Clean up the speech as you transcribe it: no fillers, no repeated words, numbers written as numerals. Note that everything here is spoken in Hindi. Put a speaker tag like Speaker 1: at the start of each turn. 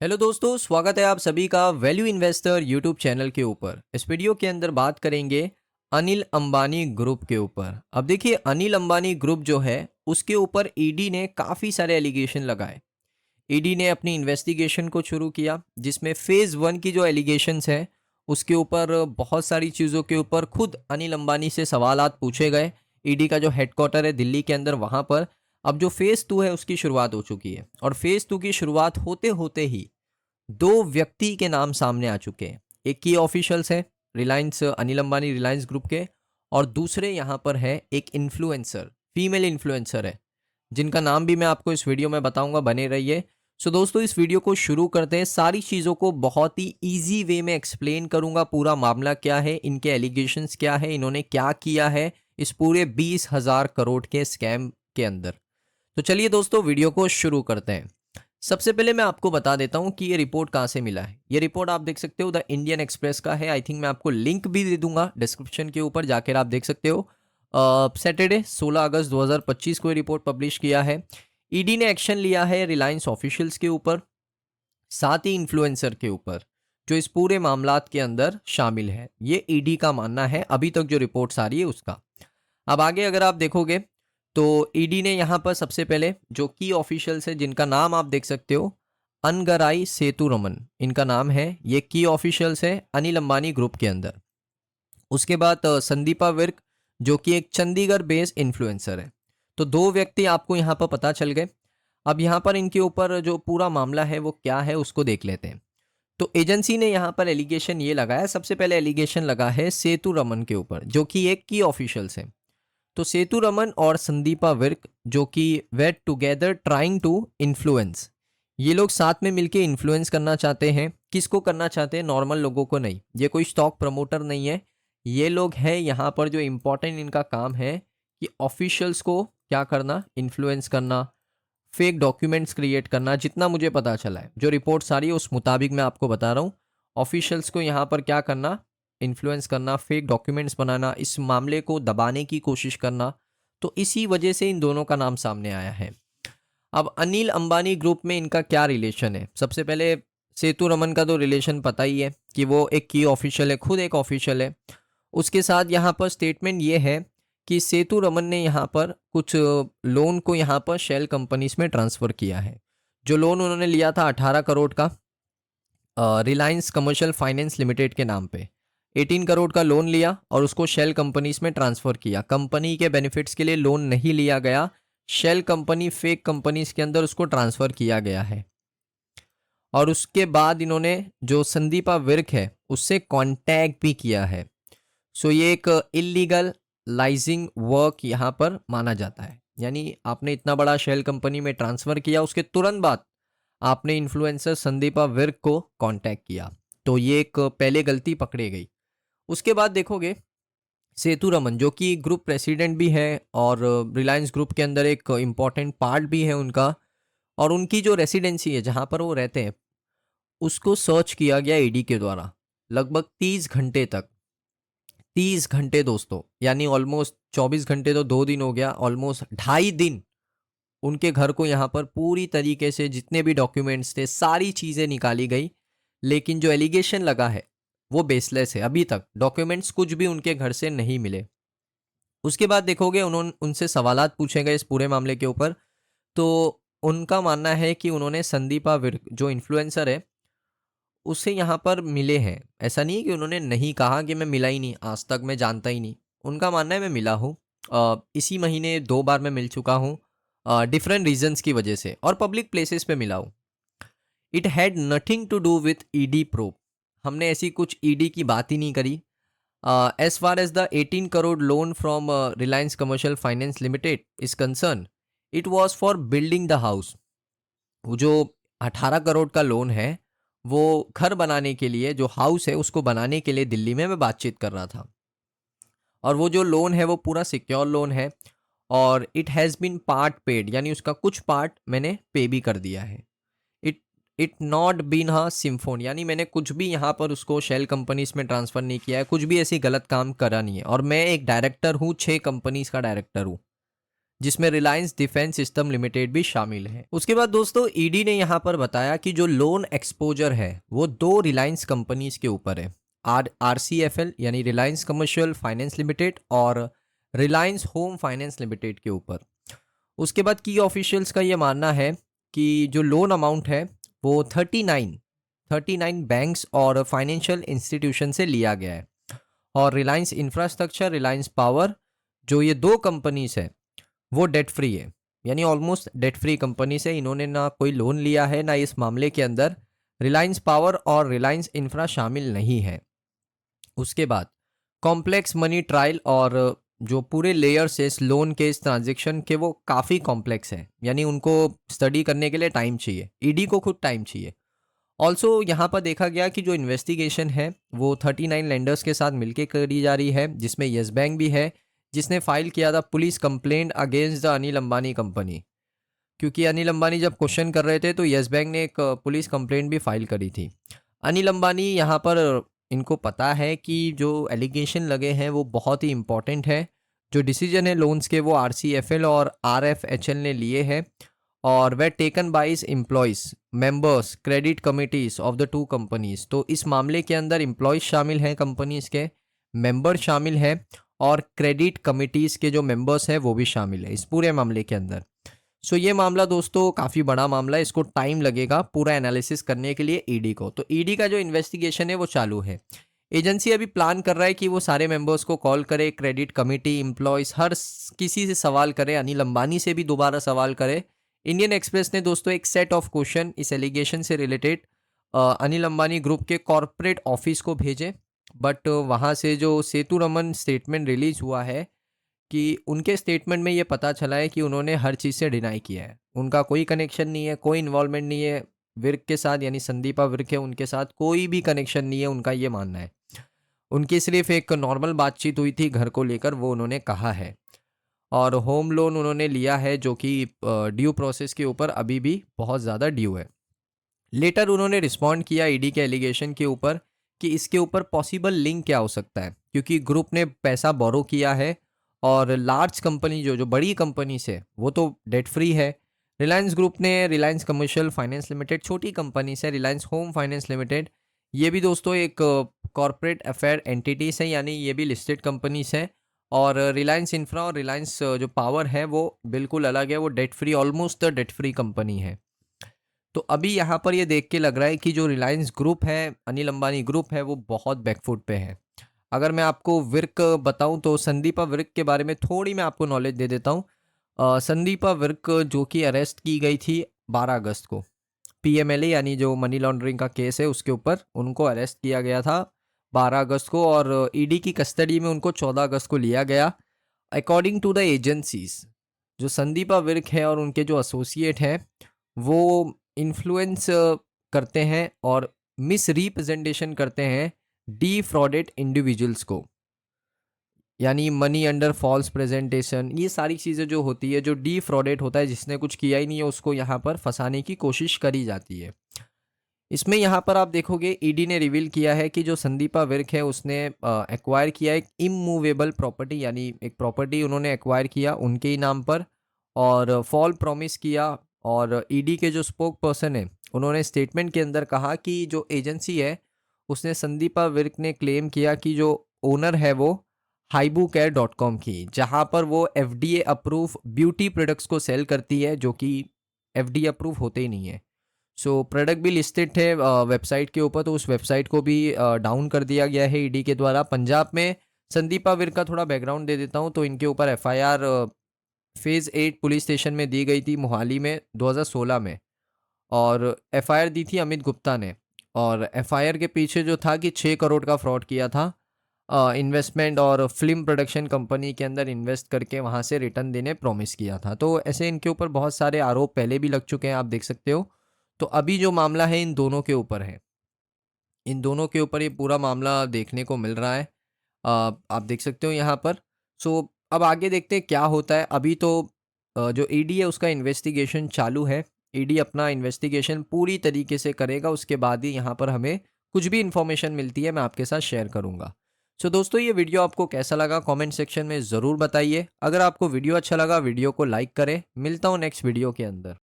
Speaker 1: हेलो दोस्तों, स्वागत है आप सभी का वैल्यू इन्वेस्टर यूट्यूब चैनल के ऊपर। इस वीडियो के अंदर बात करेंगे अनिल अंबानी ग्रुप के ऊपर। अब देखिए, अनिल अंबानी ग्रुप जो है उसके ऊपर ईडी ने काफ़ी सारे एलिगेशन लगाए। ईडी ने अपनी इन्वेस्टिगेशन को शुरू किया, जिसमें फेज़ 1 की जो एलिगेशंस हैं उसके ऊपर बहुत सारी चीज़ों के ऊपर खुद अनिल अंबानी से सवालात पूछे गए। ईडी का जो हेडक्वार्टर है दिल्ली के अंदर, वहाँ पर अब जो फेज़ 2 है उसकी शुरुआत हो चुकी है। और फेज़ 2 की शुरुआत होते होते ही दो व्यक्ति के नाम सामने आ चुके हैं। एक की ऑफिशियल्स है रिलायंस, अनिल अंबानी रिलायंस ग्रुप के, और दूसरे यहाँ पर है एक इन्फ्लुएंसर, फीमेल इन्फ्लुएंसर है, जिनका नाम भी मैं आपको इस वीडियो में बताऊंगा। बने रहिए। सो दोस्तों, इस वीडियो को शुरू करते हैं। सारी चीज़ों को बहुत ही ईजी वे में एक्सप्लेन करूंगा। पूरा मामला क्या है, इनके एलिगेशंस क्या है, इन्होंने क्या किया है इस पूरे 20,000 करोड़ के स्कैम के अंदर। तो चलिए दोस्तों, वीडियो को शुरू करते हैं। सबसे पहले मैं आपको बता देता हूं कि ये रिपोर्ट कहाँ से मिला है। ये रिपोर्ट आप देख सकते हो द इंडियन एक्सप्रेस का है। आई थिंक मैं आपको लिंक भी दे दूंगा डिस्क्रिप्शन के ऊपर, जाकर आप देख सकते हो। सैटरडे 16 अगस्त 2025 को ये रिपोर्ट पब्लिश किया है। ईडी ने एक्शन लिया है रिलायंस ऑफिशियल्स के ऊपर, साथ ही इन्फ्लुएंसर के ऊपर, जो इस पूरे मामलात के अंदर शामिल है। ये ईडी का मानना है, अभी तक जो रिपोर्ट्स आ रही है उसका। अब आगे अगर आप देखोगे तो ईडी ने यहाँ पर सबसे पहले जो की ऑफिशियल्स है, जिनका नाम आप देख सकते हो, अनगराई सेतुरमन इनका नाम है। ये की ऑफिशियल्स है अनिल अंबानी ग्रुप के अंदर। उसके बाद संदीपा विर्क, जो कि एक चंडीगढ़ बेस्ड इन्फ्लुएंसर है। तो दो व्यक्ति आपको यहाँ पर पता चल गए। अब यहाँ पर इनके ऊपर जो पूरा मामला है वो क्या है उसको देख लेते हैं। तो एजेंसी ने यहाँ पर एलिगेशन ये लगाया, सबसे पहले एलिगेशन लगा है सेतु रमन के ऊपर, जो कि एक की ऑफिशियल्स हैं। तो सेतु रमन और संदीपा विर्क, जो कि were together trying to influence, ये लोग साथ में मिलके इन्फ्लुएंस करना चाहते हैं। किसको करना चाहते हैं? नॉर्मल लोगों को नहीं। ये कोई स्टॉक प्रमोटर नहीं है। ये लोग हैं यहाँ पर, जो इम्पोर्टेंट इनका काम है कि ऑफिशियल्स को क्या करना, इन्फ्लुएंस करना, फेक डॉक्यूमेंट्स क्रिएट करना। जितना मुझे पता चला है, जो रिपोर्ट सारी है उस मुताबिक मैं आपको बता रहा हूँ। ऑफिशियल्स को यहाँ पर क्या करना, इन्फ्लुएंस करना, फेक डॉक्यूमेंट्स बनाना, इस मामले को दबाने की कोशिश करना। तो इसी वजह से इन दोनों का नाम सामने आया है। अब अनिल अंबानी ग्रुप में इनका क्या रिलेशन है? सबसे पहले सेतु रमन का तो रिलेशन पता ही है कि वो एक की ऑफिशियल है, खुद एक ऑफिशियल है। उसके साथ यहाँ पर स्टेटमेंट ये है कि सेतु रमन ने यहाँ पर कुछ लोन को यहाँ पर शेल कंपनीज में ट्रांसफ़र किया है। जो लोन उन्होंने लिया था 18 करोड़ का रिलायंस कमर्शियल फाइनेंस लिमिटेड के नाम पे, 18 करोड़ का लोन लिया और उसको शेल कंपनीज में ट्रांसफ़र किया। कंपनी के बेनिफिट्स के लिए लोन नहीं लिया गया, शेल कंपनी, फेक कंपनीज के अंदर उसको ट्रांसफ़र किया गया है। और उसके बाद इन्होंने जो संदीपा विर्क है उससे कांटेक्ट भी किया है। सो ये एक इलीगल लाइजिंग वर्क यहाँ पर माना जाता है। यानी आपने इतना बड़ा शेल कंपनी में ट्रांसफ़र किया, उसके तुरंत बाद आपने इन्फ्लुएंसर संदीपा विर्क को कांटेक्ट किया, तो ये एक पहले गलती पकड़ी गई। उसके बाद देखोगे सेतु रमन, जो कि ग्रुप प्रेसिडेंट भी है और रिलायंस ग्रुप के अंदर एक इम्पॉर्टेंट पार्ट भी है उनका, और उनकी जो रेसिडेंसी है जहाँ पर वो रहते हैं उसको सर्च किया गया ईडी के द्वारा लगभग 30 घंटे तक। 30 घंटे दोस्तों, यानी ऑलमोस्ट 24 घंटे तो 2 दिन हो गया, ऑलमोस्ट 2.5 दिन उनके घर को यहाँ पर पूरी तरीके से जितने भी डॉक्यूमेंट्स थे सारी चीज़ें निकाली गई। लेकिन जो एलिगेशन लगा है वो बेसलेस है। अभी तक डॉक्यूमेंट्स कुछ भी उनके घर से नहीं मिले। उसके बाद देखोगे उन्होंने उनसे सवालात पूछे गए इस पूरे मामले के ऊपर। तो उनका मानना है कि उन्होंने संदीपा विर्क, जो इन्फ्लुएंसर है, उससे यहाँ पर मिले हैं। ऐसा नहीं है कि उन्होंने नहीं कहा कि मैं मिला ही नहीं, आज तक मैं जानता ही नहीं। उनका मानना है मैं मिला हूँ। इसी महीने 2 बार मैं मिल चुका हूँ, डिफरेंट रीजंस की वजह से, और पब्लिक प्लेसेस पे मिला हूँ। It had nothing to do with ED probe. हमने ऐसी कुछ ईडी की बात ही नहीं करी। As far as the 18 crore loan from Reliance Commercial Finance Limited is concern, it was for building the house. वो जो 18 करोड़ का लोन है वो घर बनाने के लिए, जो हाउस है उसको बनाने के लिए दिल्ली में मैं बातचीत कर रहा था। और वो जो लोन है वो पूरा सिक्योर लोन है, और it has been part paid, यानी उसका कुछ पार्ट मैंने पे भी कर दिया है। इट इट नॉट बीन हा सिम्फोन, यानी मैंने कुछ भी यहाँ पर उसको शेल कंपनीज में ट्रांसफ़र नहीं किया है, कुछ भी ऐसी गलत काम करा नहीं है। और मैं एक डायरेक्टर हूँ, 6 कंपनीज का डायरेक्टर हूँ, जिसमें रिलायंस डिफेंस सिस्टम लिमिटेड भी शामिल है। उसके बाद दोस्तों ईडी ने यहाँ पर बताया कि जो लोन एक्सपोजर है वो 2 रिलायंस कंपनीज के ऊपर है, RCFL यानी रिलायंस कमर्शियल फाइनेंस लिमिटेड और रिलायंस होम फाइनेंस लिमिटेड के ऊपर। उसके बाद की ऑफिशियल्स का ये मानना है कि जो लोन अमाउंट है वो 39 बैंक्स और फाइनेंशियल इंस्टीट्यूशन से लिया गया है। और रिलायंस इंफ्रास्ट्रक्चर, रिलायंस पावर, जो ये 2 कंपनीज है वो डेट फ्री है, यानी ऑलमोस्ट डेट फ्री कंपनी से। इन्होंने ना कोई लोन लिया है, ना इस मामले के अंदर रिलायंस पावर और रिलायंस इंफ्रा शामिल नहीं है। उसके बाद कॉम्प्लेक्स मनी ट्रायल और जो पूरे लेयर्स है इस लोन के, इस ट्रांजेक्शन के, वो काफ़ी कॉम्प्लेक्स है, यानी उनको स्टडी करने के लिए टाइम चाहिए, ईडी को खुद टाइम चाहिए। ऑल्सो यहाँ पर देखा गया कि जो इन्वेस्टिगेशन है वो 39 लेंडर्स के साथ मिलकर करी जा रही है, जिसमें येस बैंक भी है, जिसने फाइल किया था police complaint against the Anil Ambani company. क्योंकि अनिल अंबानी जब क्वेश्चन कर रहे थे तो येस बैंक ने एक पुलिस कंप्लेंट भी फाइल करी थी। अनिल अंबानी यहाँ पर, इनको पता है कि जो एलिगेशन लगे हैं वो बहुत ही इंपॉर्टेंट है। जो डिसीजन है लोन्स के वो RCFL और RFHL ने लिए हैं और वे टेकन बाय इस employees, members, credit committees of the 2 companies. तो इस मामले के अंदर एम्प्लॉयज़ शामिल हैं कंपनीज़ के, मेंबर शामिल हैं और क्रेडिट कमिटीज़ के जो मेंबर्स हैं वो भी शामिल है इस पूरे मामले के अंदर। सो ये मामला दोस्तों काफ़ी बड़ा मामला है, इसको टाइम लगेगा पूरा एनालिसिस करने के लिए ईडी को। तो ईडी का जो इन्वेस्टिगेशन है वो चालू है। एजेंसी अभी प्लान कर रहा है कि वो सारे मेंबर्स को कॉल करे, क्रेडिट कमेटी, एम्प्लॉयज़, किसी से सवाल करे, अनिल अंबानी से भी दोबारा सवाल करे। इंडियन एक्सप्रेस ने दोस्तों एक सेट ऑफ क्वेश्चन इस एलिगेशन से रिलेटेड अनिल अंबानी ग्रुप के कॉरपोरेट ऑफिस को भेजे, बट वहाँ से जो सेतुरमन स्टेटमेंट रिलीज हुआ है कि उनके स्टेटमेंट में ये पता चला है कि उन्होंने हर चीज़ से डिनाई किया है, उनका कोई कनेक्शन नहीं है, कोई इन्वॉल्वमेंट नहीं है विर्क के साथ, यानी संदीपा विर्क है उनके साथ कोई भी कनेक्शन नहीं है, उनका ये मानना है। उनकी सिर्फ एक नॉर्मल बातचीत हुई थी घर को लेकर, वो उन्होंने कहा है। और होम लोन उन्होंने लिया है जो कि ड्यू प्रोसेस के ऊपर अभी भी बहुत ज़्यादा ड्यू है। लेटर उन्होंने रिस्पॉन्ड किया ईडी के एलिगेशन के ऊपर कि इसके ऊपर पॉसिबल लिंक क्या हो सकता है, क्योंकि ग्रुप ने पैसा बोरो किया है और लार्ज कंपनी जो बड़ी कंपनी से वो तो डेट फ्री है। रिलायंस ग्रुप ने रिलायंस कमर्शियल फाइनेंस लिमिटेड छोटी कंपनी से, रिलायंस होम फाइनेंस लिमिटेड ये भी दोस्तों एक कॉरपोरेट अफेयर एंटिटीज है, यानी ये भी लिस्टेड कंपनीज है। और रिलायंस इंफ्रा और रिलायंस जो पावर है वो बिल्कुल अलग है, वो debt free, almost debt free company है। तो अभी यहाँ पर ये देख के लग रहा है कि जो रिलायंस ग्रुप है, अनिल अंबानी ग्रुप है, वो बहुत बैकफुट पे है। अगर मैं आपको विर्क बताऊं तो संदीपा विर्क के बारे में थोड़ी मैं आपको नॉलेज दे देता हूं। संदीपा विर्क जो कि अरेस्ट की गई थी 12 अगस्त को, PMLA यानी जो मनी लॉन्ड्रिंग का केस है उसके ऊपर उनको अरेस्ट किया गया था 12 अगस्त को, और ईडी की कस्टडी में उनको 14 अगस्त को लिया गया। अकॉर्डिंग टू द एजेंसीज, जो संदीपा विर्क है और उनके जो एसोसिएट हैं वो इन्फ्लुएंस करते हैं और मिस रिप्रेजेंटेशन करते हैं डिफ्रॉडेड इंडिविजुअल्स को, यानी मनी अंडर फॉल्स प्रेजेंटेशन, ये सारी चीज़ें जो होती है, जो डिफ्रॉडेड होता है, जिसने कुछ किया ही नहीं है उसको यहाँ पर फंसाने की कोशिश करी जाती है। इसमें यहाँ पर आप देखोगे ईडी ने रिवील किया है कि जो संदीपा विर्क है उसने एक्वायर किया एक इमूवेबल प्रॉपर्टी, यानी एक प्रॉपर्टी उन्होंने एक्वायर किया उनके ही नाम पर और फॉल प्रॉमिस किया। और ईडी के जो स्पोक पर्सन है उन्होंने स्टेटमेंट के अंदर कहा कि जो एजेंसी है उसने, संदीपा विर्क ने क्लेम किया कि जो ओनर है वो HibuCare.com की, जहाँ पर वो FDA अप्रूव ब्यूटी प्रोडक्ट्स को सेल करती है जो कि FDA अप्रूव होते ही नहीं है। सो प्रोडक्ट भी लिस्टेड थे वेबसाइट के ऊपर, तो उस वेबसाइट को भी डाउन कर दिया गया है ईडी के द्वारा। पंजाब में संदीपा विर्क का थोड़ा बैकग्राउंड दे देता हूँ, तो इनके ऊपर FIR फेज़ 8 पुलिस स्टेशन में दी गई थी मोहाली में 2016 में, और FIR दी थी अमित गुप्ता ने। और FIR के पीछे जो था कि 6 करोड़ का फ्रॉड किया था इन्वेस्टमेंट और फिल्म प्रोडक्शन कंपनी के अंदर इन्वेस्ट करके वहाँ से रिटर्न देने प्रॉमिस किया था। तो ऐसे इनके ऊपर बहुत सारे आरोप पहले भी लग चुके हैं, आप देख सकते हो। तो अभी जो मामला है इन दोनों के ऊपर है, इन दोनों के ऊपर ये पूरा मामला देखने को मिल रहा है, आप देख सकते हो यहाँ पर। सो अब आगे देखते हैं क्या होता है। अभी तो जो ईडी है उसका इन्वेस्टिगेशन चालू है, ईडी अपना इन्वेस्टिगेशन पूरी तरीके से करेगा, उसके बाद ही यहाँ पर हमें कुछ भी इन्फॉर्मेशन मिलती है मैं आपके साथ शेयर करूँगा। सो दोस्तों ये वीडियो आपको कैसा लगा कमेंट सेक्शन में ज़रूर बताइए। अगर आपको वीडियो अच्छा लगा वीडियो को लाइक करें। मिलता हूँ नेक्स्ट वीडियो के अंदर।